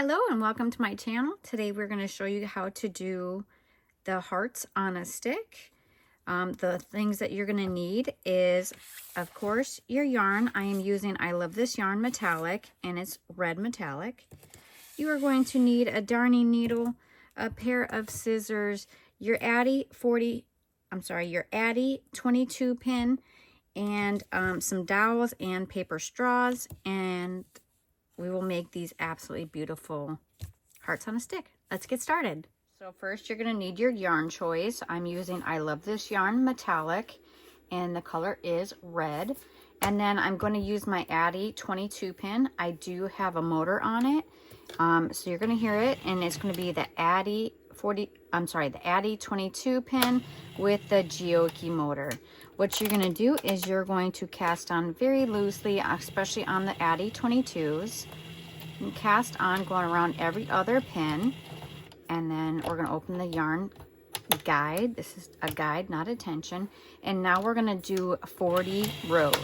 Hello and welcome to my channel. Today we're going to show you how to do the hearts on a stick. The things that you're going to need is, of course, your yarn. I am using I Love This Yarn Metallic, and it's red metallic. You are going to need a darning needle, a pair of scissors, your Addi 22 pin, and some dowels and paper straws, and we will make these absolutely beautiful hearts on a stick. Let's get started. So first you're going to need your yarn choice. I'm using I Love This Yarn Metallic, and the color is red. And then I'm going to use my Addi 22 pin. I do have a motor on it. So you're going to hear it, and it's going to be the Addi 22 pin with the Giochi motor. What you're going to do is you're going to cast on very loosely, especially on the Addi 22s. And cast on going around every other pin. And then we're going to open the yarn guide. This is a guide, not a tension. And now we're going to do 40 rows.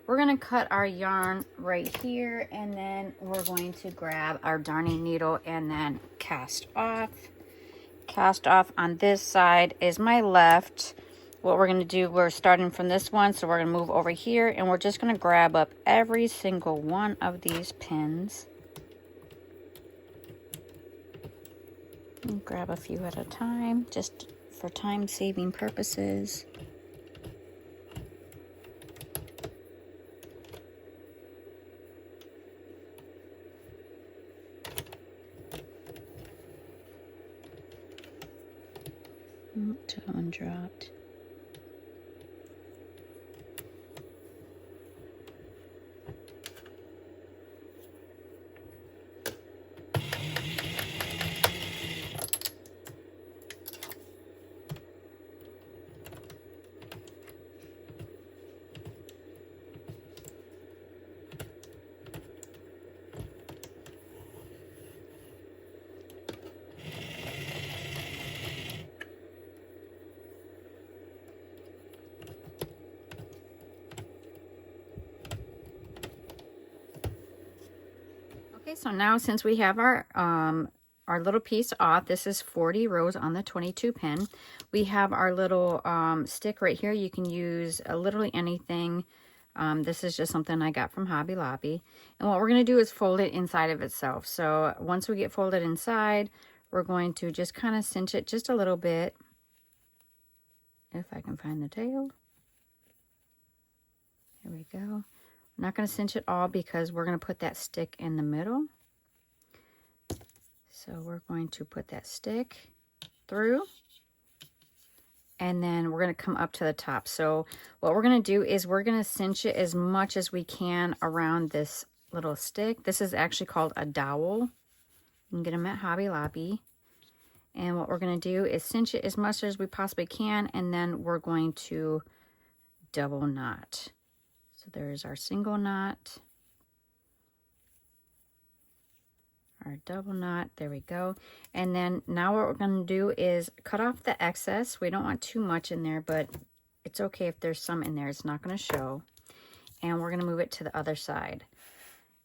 We're going to cut our yarn right here, and then we're going to grab our darning needle and then cast off. Cast off on this side is my left. What we're going to do, we're starting from this one, so we're going to move over here, and we're just going to grab up every single one of these pins. And grab a few at a time, just for time-saving purposes. One dropped. Okay, so now since we have our little piece off, this is 40 rows on the 22 pin. We have our little stick right here. You can use literally anything. This is just something I got from Hobby Lobby. And what we're going to do is fold it inside of itself. So once we get folded inside, we're going to just kind of cinch it just a little bit. If I can find the tail. Here we go. I'm not going to cinch it all because we're going to put that stick in the middle. So we're going to put that stick through, and then we're going to come up to the top. So what we're going to do is we're going to cinch it as much as we can around this little stick. This is actually called a dowel. You can get them at Hobby Lobby. And what we're going to do is cinch it as much as we possibly can, and then we're going to double knot. So there's our single knot, our double knot, there we go. And then now what we're going to do is cut off the excess. We don't want too much in there, but it's okay if there's some in there. It's not going to show. And we're going to move it to the other side.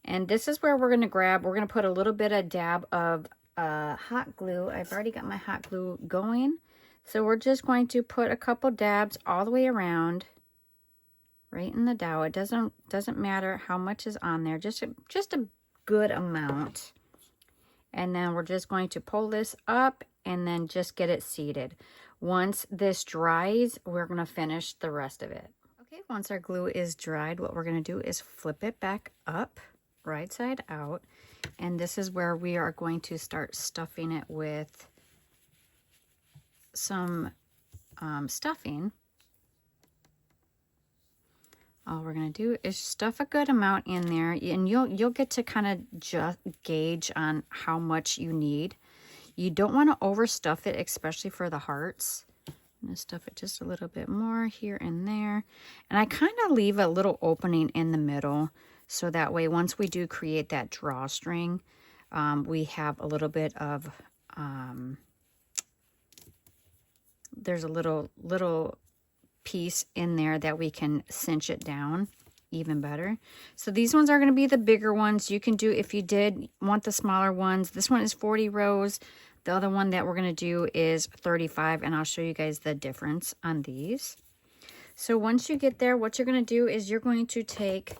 And this is where we're going to grab, we're going to put a little bit of dab of hot glue. I've already got my hot glue going. So we're just going to put a couple dabs all the way around. Right in the dowel. It doesn't matter how much is on there, just a good amount. And then we're just going to pull this up and then just get it seated. Once this dries, we're going to finish the rest of it. Okay, once our glue is dried, what we're going to do is flip it back up. right side out. And this is where we are going to start stuffing it with some stuffing. All we're going to do is stuff a good amount in there, and you'll get to kind of just gauge on how much you need. You don't want to overstuff it, especially for the hearts. I'm going to stuff it just a little bit more here and there. And I kind of leave a little opening in the middle, so that way once we do create that drawstring, we have a little bit of, there's a little piece in there that we can cinch it down even better. So these ones are going to be the bigger ones. You can do, if you did want the smaller ones, this one is 40 rows. The other one that we're going to do is 35, and I'll show you guys the difference on these. So once you get there, what you're going to do is you're going to take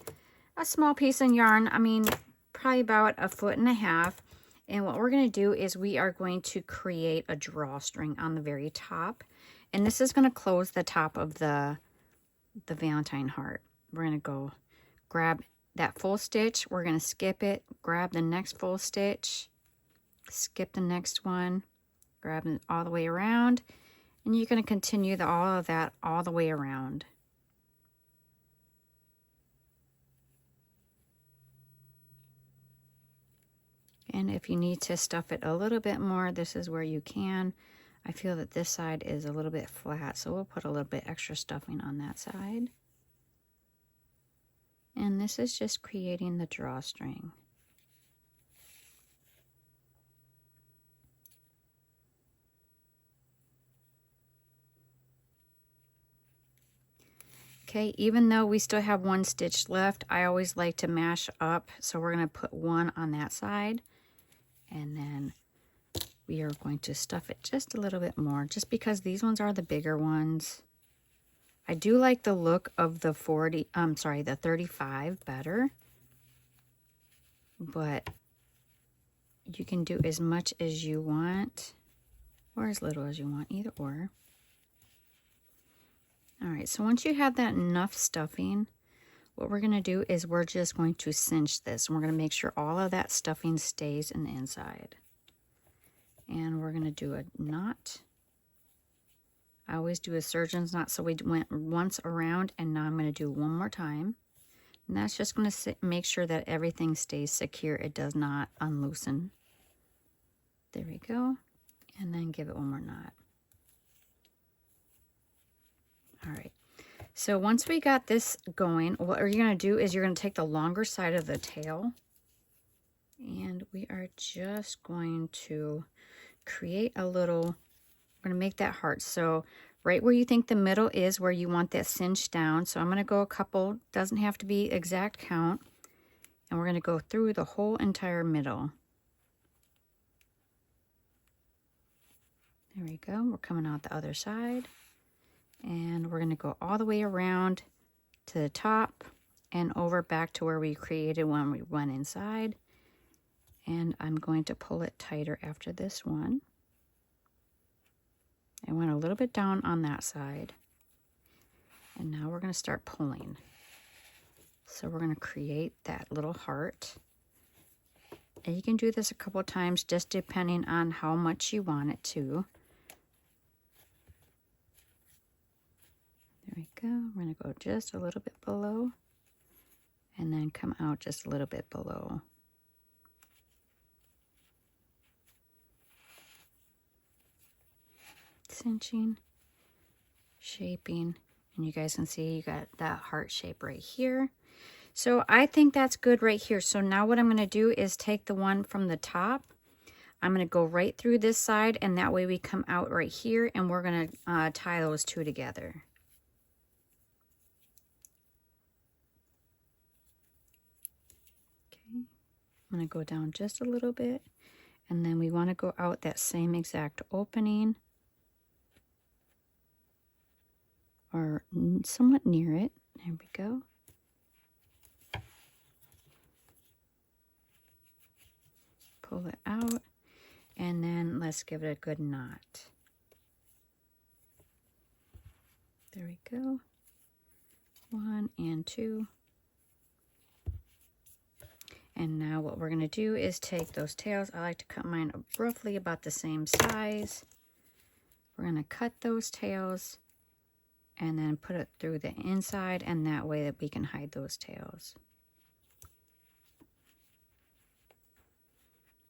a small piece of yarn, I mean probably about 1.5 feet, and what we're going to do is we are going to create a drawstring on the very top. And this is going to close the top of the Valentine heart. We're going to go grab that full stitch. We're going to skip it, grab the next full stitch, skip the next one, grab it all the way around. And you're going to continue all of that all the way around. And if you need to stuff it a little bit more, this is where you can. I feel that this side is a little bit flat, so we'll put a little bit extra stuffing on that side. And this is just creating the drawstring. Okay, even though we still have one stitch left, I always like to mash up. So we're going to put one on that side, and then we are going to stuff it just a little bit more, just because these ones are the bigger ones. I do like the look of the 35 better, but you can do as much as you want or as little as you want, either or. All right, so once you have that enough stuffing, what we're going to do is we're just going to cinch this, and we're going to make sure all of that stuffing stays in the inside. And we're going to do a knot. I always do a surgeon's knot, so we went once around, and now I'm going to do one more time. And that's just going to make sure that everything stays secure. It does not unloosen. There we go. And then give it one more knot. All right. So once we got this going, what you're going to do is you're going to take the longer side of the tail, and we are just going to create a little, we're going to make that heart. So right where you think the middle is, where you want that cinched down. So I'm going to go a couple, doesn't have to be exact count, and we're going to go through the whole entire middle. There we go. We're coming out the other side, and we're going to go all the way around to the top and over back to where we created when we went inside. And I'm going to pull it tighter after this one. I went a little bit down on that side. And now we're going to start pulling. So we're going to create that little heart. And you can do this a couple of times, just depending on how much you want it to. There we go. We're going to go just a little bit below. And then come out just a little bit below. Cinching, shaping, and you guys can see you got that heart shape right here. So I think that's good right here. So now what I'm going to do is take the one from the top. I'm going to go right through this side, and that way we come out right here, and we're going to tie those two together. Okay, I'm going to go down just a little bit, and then we want to go out that same exact opening, or somewhat near it. There we go. Pull it out, and then let's give it a good knot. There we go. 1 and 2. And now what we're going to do is take those tails. I like to cut mine roughly about the same size. We're going to cut those tails and then put it through the inside, and that way that we can hide those tails.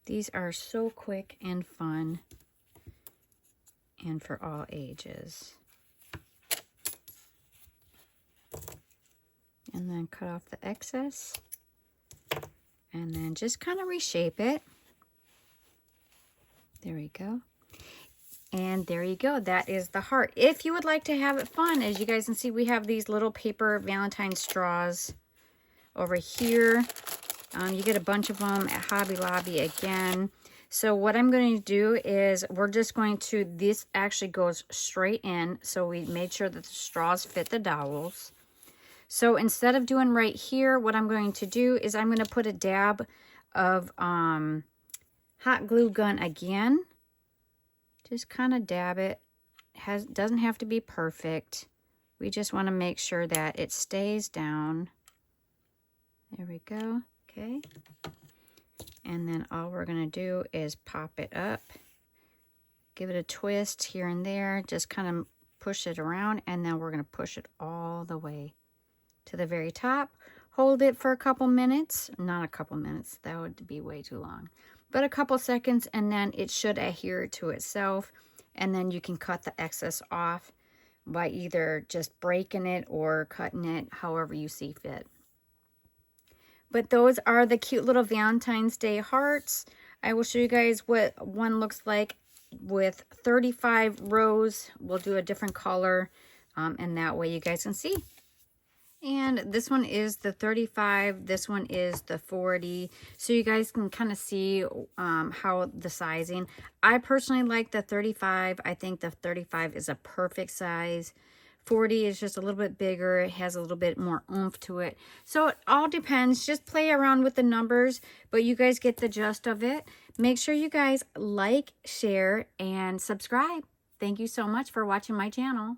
These are so quick and fun and for all ages. And then cut off the excess and then just kind of reshape it. There we go. And there you go. That is the heart. If you would like to have it fun, as you guys can see, we have these little paper Valentine straws over here. You get a bunch of them at Hobby Lobby again. So what I'm going to do is we're just going to, this actually goes straight in. So we made sure that the straws fit the dowels. So instead of doing right here, what I'm going to do is I'm going to put a dab of hot glue gun again. Just kind of dab it. Doesn't have to be perfect. We just want to make sure that it stays down. There we go. Okay. And then all we're going to do is pop it up. Give it a twist here and there. Just kind of push it around. And then we're going to push it all the way to the very top. Hold it for a couple minutes. Not a couple minutes. That would be way too long. But a couple seconds, and then it should adhere to itself. And then you can cut the excess off by either just breaking it or cutting it, however you see fit. But those are the cute little Valentine's Day hearts. I will show you guys what one looks like with 35 rows. We'll do a different color, and that way you guys can see. And this one is the 35, this one is the 40. So you guys can kind of see how the sizing. I personally like the 35. I think the 35 is a perfect size. 40 is just a little bit bigger. It has a little bit more oomph to it. So it all depends. Just play around with the numbers, but you guys get the gist of it. Make sure you guys like, share, and subscribe. Thank you so much for watching my channel.